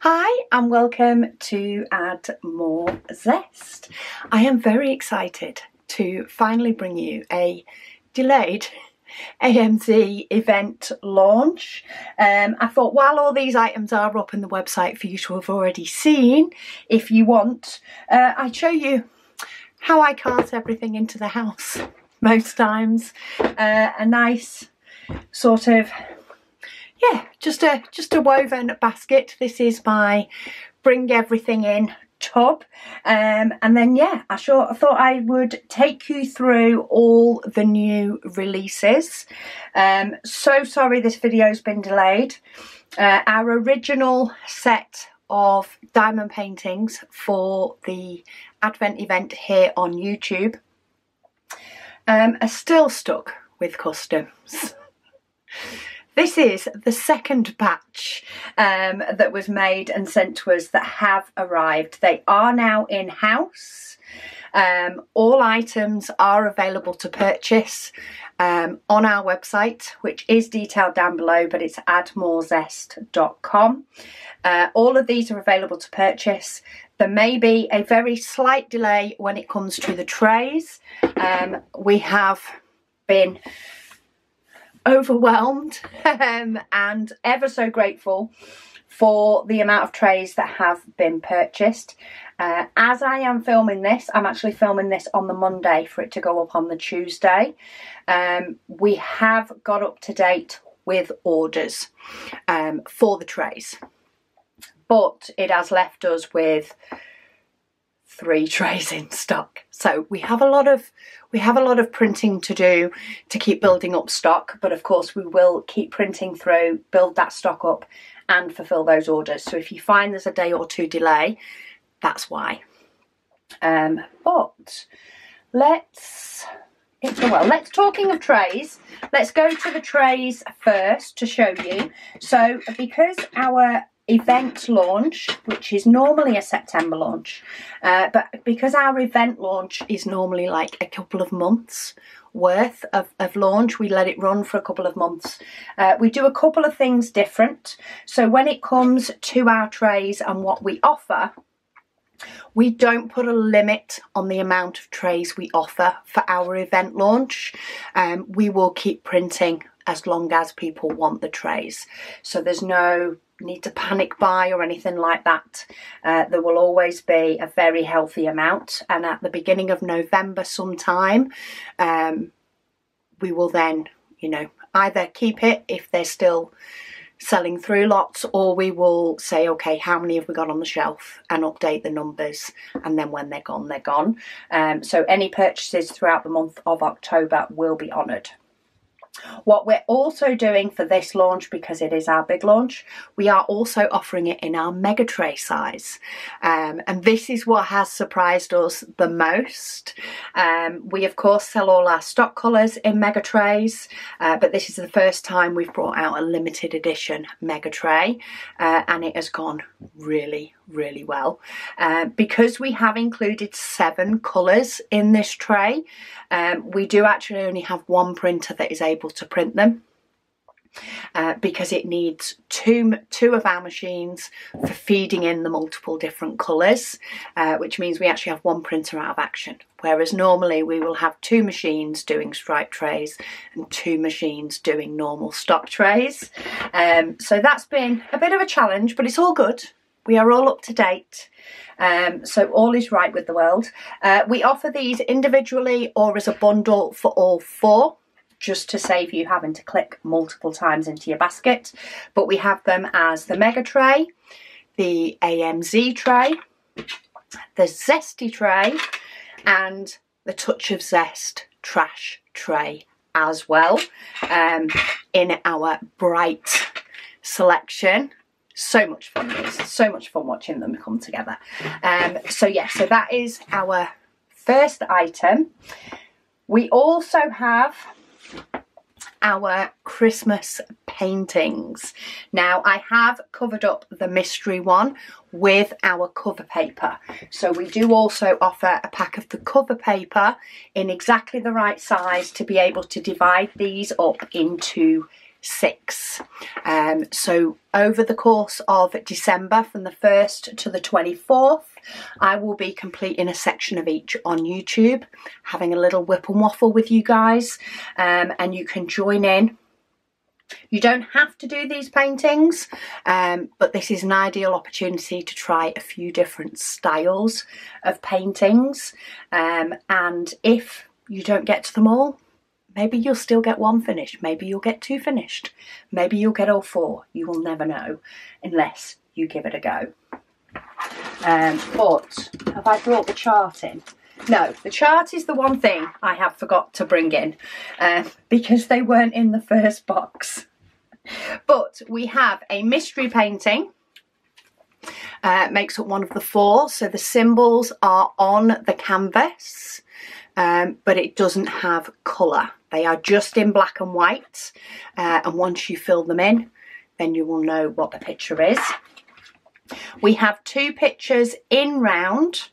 Hi and welcome to Add More Zest. I am very excited to finally bring you a delayed AMZ event launch. I thought while all these items are up on the website for you to have already seen, if you want, I'd show you how I cart everything into the house most times. A nice sort of just a woven basket. This is my bring everything in tub, and then I thought I would take you through all the new releases. So sorry this video's been delayed. Our original set of diamond paintings for the Advent event here on YouTube are still stuck with customs. This is the second batch that was made and sent to us that have arrived. They are now in-house. All items are available to purchase on our website, which is detailed down below, but it's addmorezest.com. All of these are available to purchase. There may be a very slight delay when it comes to the trays. We have been overwhelmed and ever so grateful for the amount of trays that have been purchased. As I am filming this, I'm actually filming this on the Monday for it to go up on the Tuesday. We have got up to date with orders for the trays, but it has left us with 3 trays in stock. So we have a lot of printing to do to keep building up stock, but of course we will keep printing through, build that stock up and fulfill those orders. So if you find there's a day or two delay, that's why. But talking of trays, let's go to the trays first to show you. So because our event launch, which is normally a September launch, but because our event launch is normally like a couple of months worth of launch, we let it run for a couple of months. We do a couple of things different. So when it comes to our trays and what we offer, we don't put a limit on the amount of trays we offer for our event launch. We will keep printing as long as people want the trays. So there's no need to panic buy or anything like that. There will always be a very healthy amount, and at the beginning of November sometime we will then either keep it if they're still selling through lots, or we will say, okay, how many have we got on the shelf, and update the numbers, and then when they're gone, they're gone. So any purchases throughout the month of October will be honoured. What we're also doing for this launch, because it is our big launch, we are also offering it in our mega tray size. And this is what has surprised us the most. We of course sell all our stock colours in mega trays, but this is the first time we've brought out a limited edition mega tray, and it has gone really well. Because we have included 7 colours in this tray, we do actually only have one printer that is able to print them, because it needs two of our machines for feeding in the multiple different colours, which means we actually have one printer out of action, whereas normally we will have 2 machines doing stripe trays and 2 machines doing normal stock trays. So that's been a bit of a challenge, but it's all good. We are all up to date, so all is right with the world. We offer these individually or as a bundle for all 4, just to save you having to click multiple times into your basket. But we have them as the mega tray, the AMZ tray, the Zesty tray, and the Touch of Zest trash tray as well, in our bright selection. So much fun, it's so much fun watching them come together. So that is our first item. We also have our Christmas paintings. Now I have covered up the mystery one with our cover paper, so we do also offer a pack of the cover paper in exactly the right size to be able to divide these up into 6. So over the course of December, from the 1st to the 24th, I will be completing a section of each on YouTube, having a little whip and waffle with you guys, and you can join in. You don't have to do these paintings, but this is an ideal opportunity to try a few different styles of paintings, and if you don't get to them all, maybe you'll still get one finished, maybe you'll get 2 finished, maybe you'll get all 4. You will never know unless you give it a go. But have I brought the chart in? No, the chart is the one thing I have forgot to bring in, because they weren't in the first box. But we have a mystery painting, makes up one of the 4, so the symbols are on the canvas, but it doesn't have colour. They are just in black and white, and once you fill them in, then you will know what the picture is. We have 2 pictures in round,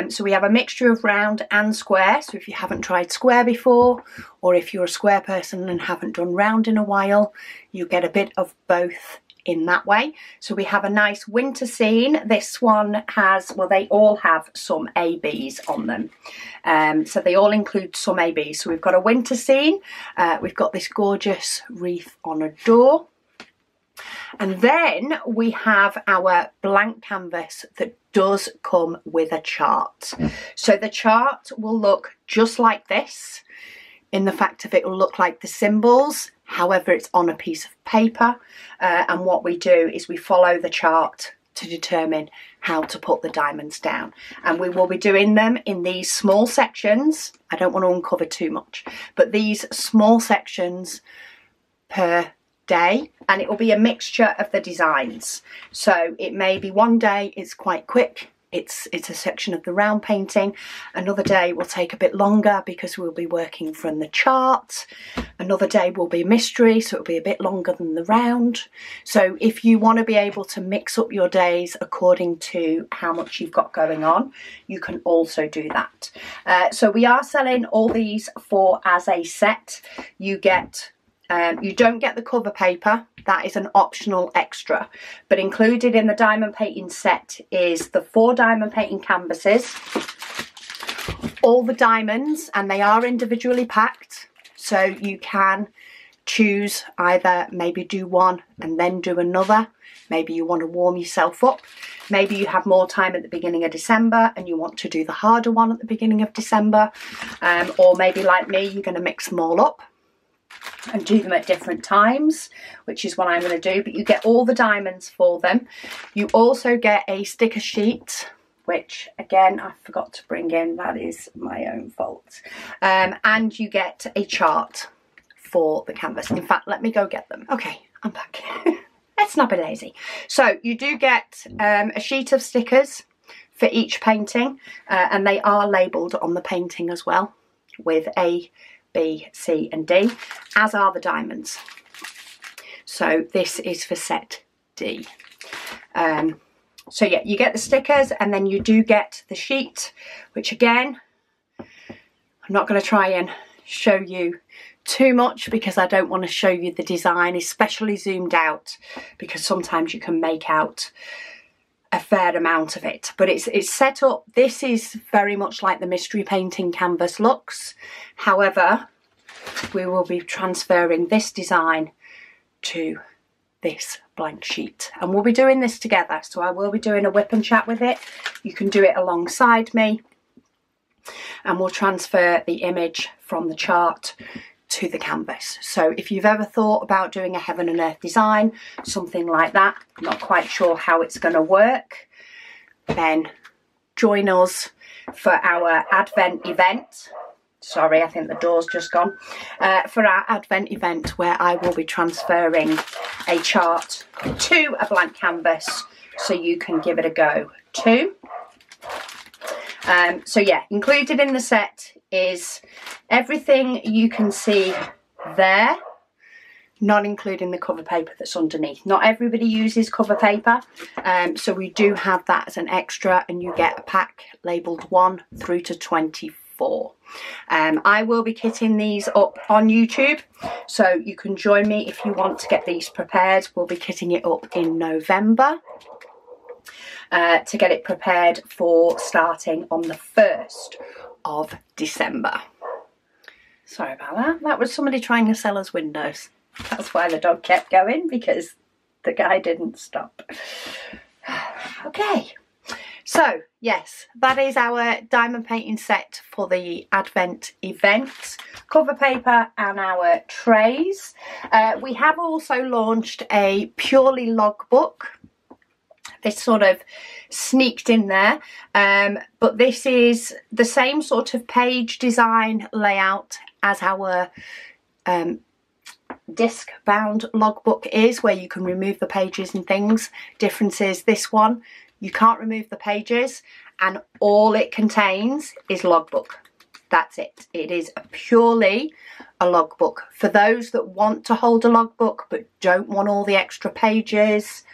so we have a mixture of round and square. So if you haven't tried square before, or if you're a square person and haven't done round in a while, you get a bit of both in that way. So we have a nice winter scene. This one has, well, they all have some ABs on them, so they all include some ABs. So we've got a winter scene, we've got this gorgeous wreath on a door. And then we have our blank canvas that does come with a chart. So the chart will look just like this, in the fact of it will look like the symbols. However, it's on a piece of paper. And what we do is we follow the chart to determine how to put the diamonds down. And we will be doing them in these small sections. I don't want to uncover too much, but these small sections per day, and it will be a mixture of the designs. So it may be one day it's quite quick, it's a section of the round painting. Another day will take a bit longer because we'll be working from the chart. Another day will be mystery, so it'll be a bit longer than the round. So if you want to be able to mix up your days according to how much you've got going on, you can also do that. So we are selling all these for as a set. You get you don't get the cover paper, that is an optional extra, but included in the diamond painting set is the 4 diamond painting canvases, all the diamonds, and they are individually packed, so you can choose either maybe do one and then do another. Maybe you want to warm yourself up, maybe you have more time at the beginning of December and you want to do the harder one at the beginning of December, or maybe like me, you're going to mix them all up and do them at different times, which is what I'm going to do. But you get all the diamonds for them. You also get a sticker sheet, which again I forgot to bring in, that is my own fault, and you get a chart for the canvas. In fact, let me go get them. Okay, I'm back. Let's not be lazy. So you do get a sheet of stickers for each painting, and they are labelled on the painting as well with A, B, C and D, as are the diamonds. So this is for set D. So yeah, you get the stickers and then you do get the sheet, which again, I'm not going to try and show you too much because I don't want to show you the design, especially zoomed out, because sometimes you can make out a fair amount of it. But it's set up, this is very much like the mystery painting canvas looks. However, we will be transferring this design to this blank sheet, and we'll be doing this together. So I will be doing a whip and chat with it. You can do it alongside me, and we'll transfer the image from the chart to the canvas. So if you've ever thought about doing a heaven and earth design, something like that, not quite sure how it's going to work, then join us for our Advent event. Sorry, I think the door's just gone. For our Advent event, where I will be transferring a chart to a blank canvas so you can give it a go too. So yeah, included in the set is everything you can see there, not including the cover paper that's underneath. Not everybody uses cover paper, so we do have that as an extra, and you get a pack labelled 1 through to 24. 4. I will be kitting these up on YouTube, so you can join me if you want to get these prepared. We'll be kitting it up in November to get it prepared for starting on the 1st of December. Sorry about that. That was somebody trying to sell us windows. That's why the dog kept going, because the guy didn't stop. Okay. So, yes, that is our diamond painting set for the Advent event. Cover paper and our trays. We have also launched a purely logbook. This sort of sneaked in there, but this is the same sort of page design layout as our disc bound logbook is, where you can remove the pages and things. Difference is this one, you can't remove the pages, and all it contains is logbook. That's it. It is purely a logbook. For those that want to hold a logbook but don't want all the extra pages,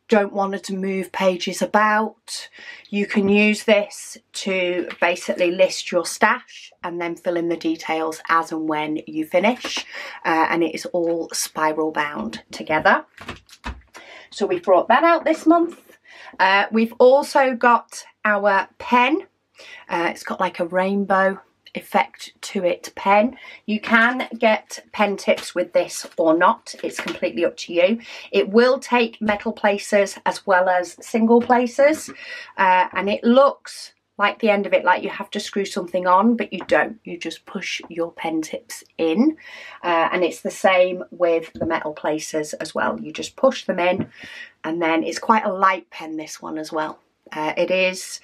don't want to move pages about, you can use this to basically list your stash and then fill in the details as and when you finish, and it is all spiral bound together. So we've brought that out this month. We've also got our pen. It's got like a rainbow effect to it pen. You can get pen tips with this or not. It's completely up to you. It will take metal placers as well as single placers, and it looks like the end of it like you have to screw something on, but you don't. You just push your pen tips in, and it's the same with the metal placers as well. You just push them in, and then it's quite a light pen, this one as well. It's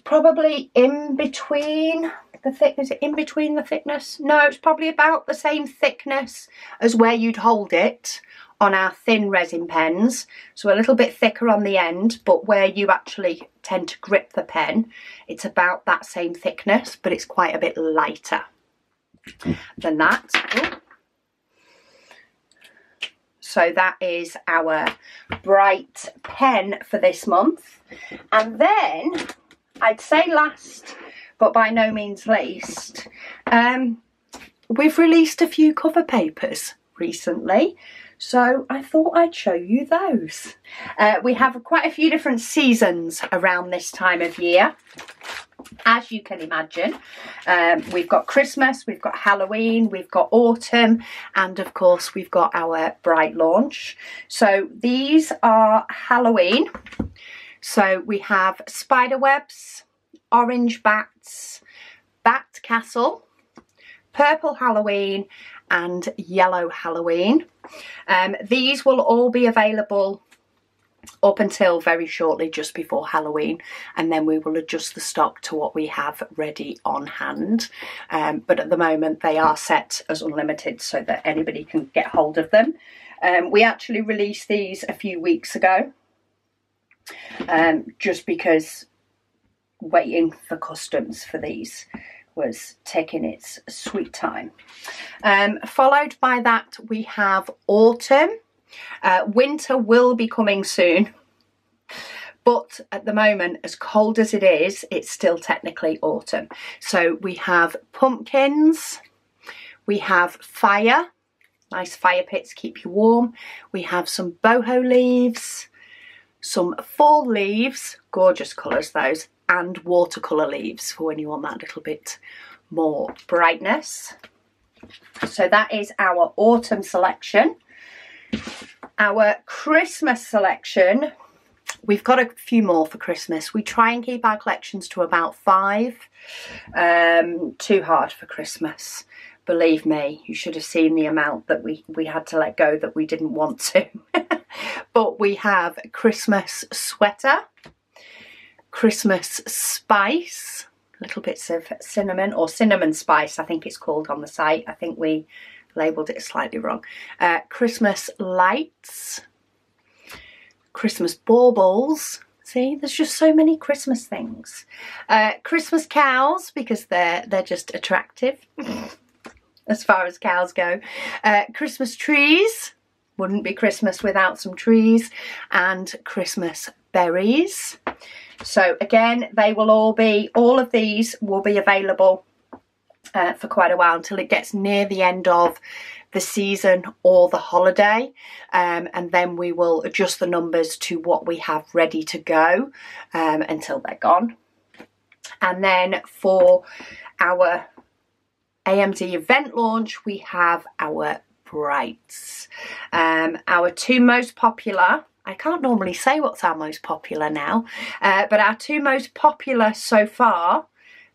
probably in between the thickness. Is it in between the thickness? No, it's probably about the same thickness as where you'd hold it on our thin resin pens. So a little bit thicker on the end, but where you actually tend to grip the pen, it's about that same thickness, but it's quite a bit lighter than that. Ooh. So that is our bright pen for this month. And then, I'd say last, but by no means least, we've released a few cover papers recently, so I thought I'd show you those. We have quite a few different seasons around this time of year, as you can imagine. We've got Christmas, we've got Halloween, we've got autumn, and of course we've got our bright launch. So these are Halloween. So we have spider webs, orange bats, bat castle, purple Halloween and yellow Halloween. These will all be available up until very shortly, just before Halloween, and then we will adjust the stock to what we have ready on hand. But at the moment they are set as unlimited so that anybody can get hold of them. We actually released these a few weeks ago, just because waiting for customs for these was taking its sweet time. Followed by that we have autumn. Winter will be coming soon, but at the moment, as cold as it is, it's still technically autumn. So we have pumpkins, we have fire, nice fire pits keep you warm. We have some boho leaves, some fall leaves, gorgeous colours those, and watercolour leaves for when you want that little bit more brightness. So that is our autumn selection. Our Christmas selection, we've got a few more for Christmas. We try and keep our collections to about 5. Too hard for Christmas. Believe me, you should have seen the amount that we had to let go that we didn't want to. But we have Christmas sweater, Christmas spice, little bits of cinnamon, or cinnamon spice I think it's called on the site. I think we labelled it slightly wrong. Christmas lights, Christmas baubles. See, there's just so many Christmas things. Christmas cows, because they're just attractive as far as cows go. Christmas trees, wouldn't be Christmas without some trees. And Christmas berries. So again, all of these will be available for quite a while, until it gets near the end of the season or the holiday, and then we will adjust the numbers to what we have ready to go until they're gone. And then for our AMZ event launch, we have our Brights. Our two most popular, I can't normally say what's our most popular now, but our two most popular so far,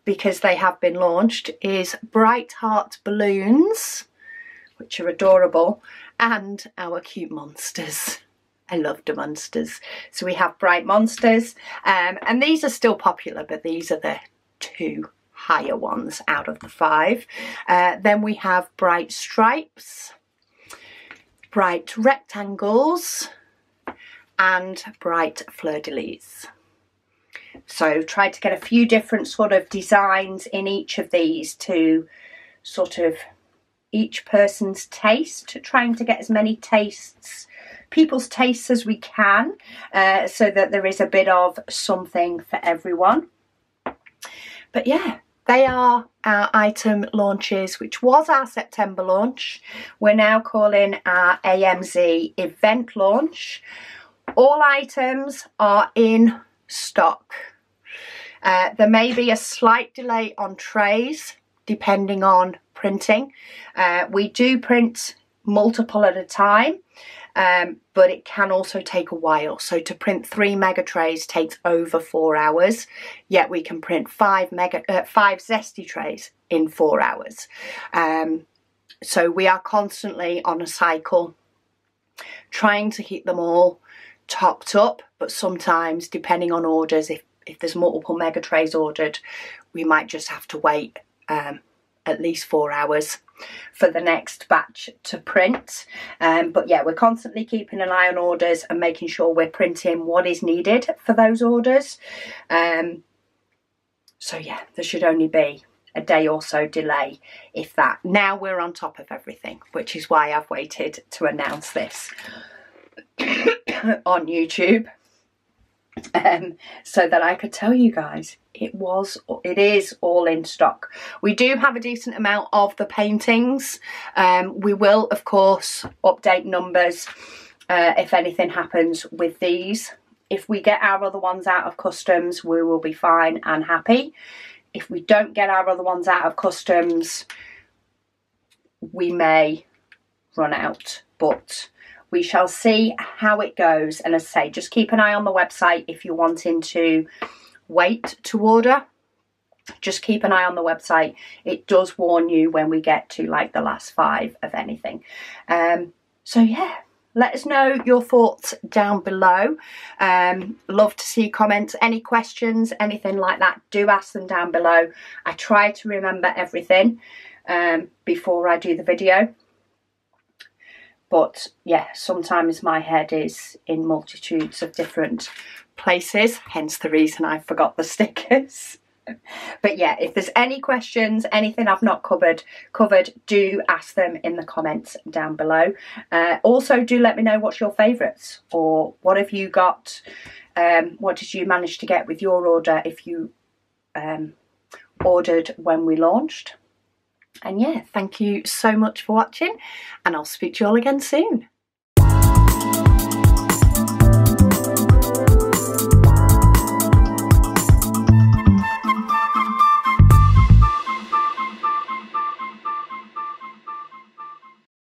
because they have been launched, is Bright Heart Balloons, which are adorable, and our cute monsters. I love the monsters. So we have Bright Monsters, and these are still popular, but these are the two higher ones out of the 5. Then we have Bright Stripes, Bright Rectangles, and Bright Fleur-de-lis. So try to get a few different sort of designs in each of these to sort of each person's taste, trying to get as many people's tastes as we can, so that there is a bit of something for everyone. But yeah, they are our item launches, which was our September launch. We're now calling our AMZ event launch. All items are in stock. There may be a slight delay on trays depending on printing. We do print multiple at a time, but it can also take a while. So to print 3 mega trays takes over 4 hours, yet we can print 5 Zesty trays in 4 hours. So we are constantly on a cycle, trying to keep them all topped up, but sometimes, depending on orders, if there's multiple mega trays ordered, we might just have to wait at least 4 hours for the next batch to print. But yeah, we're constantly keeping an eye on orders and making sure we're printing what is needed for those orders. So yeah, there should only be a day or so delay, if that. Now we're on top of everything, which is why I've waited to announce this on YouTube, so that I could tell you guys it is all in stock. We do have a decent amount of the paintings. We will of course update numbers if anything happens with these. If we get our other ones out of customs, we will be fine and happy. If we don't get our other ones out of customs, we may run out, but we shall see how it goes. And as I say, just keep an eye on the website if you're wanting to wait to order. Just keep an eye on the website. It does warn you when we get to like the last 5 of anything. So yeah, let us know your thoughts down below. Love to see comments, any questions, anything like that, do ask them down below. I try to remember everything before I do the video. But yeah, sometimes my head is in multitudes of different places, hence the reason I forgot the stickers. But yeah, if there's any questions, anything I've not covered, do ask them in the comments down below. Also, do let me know what's your favourites, or what have you got, what did you manage to get with your order if you ordered when we launched. And yeah, thank you so much for watching, and I'll speak to you all again soon.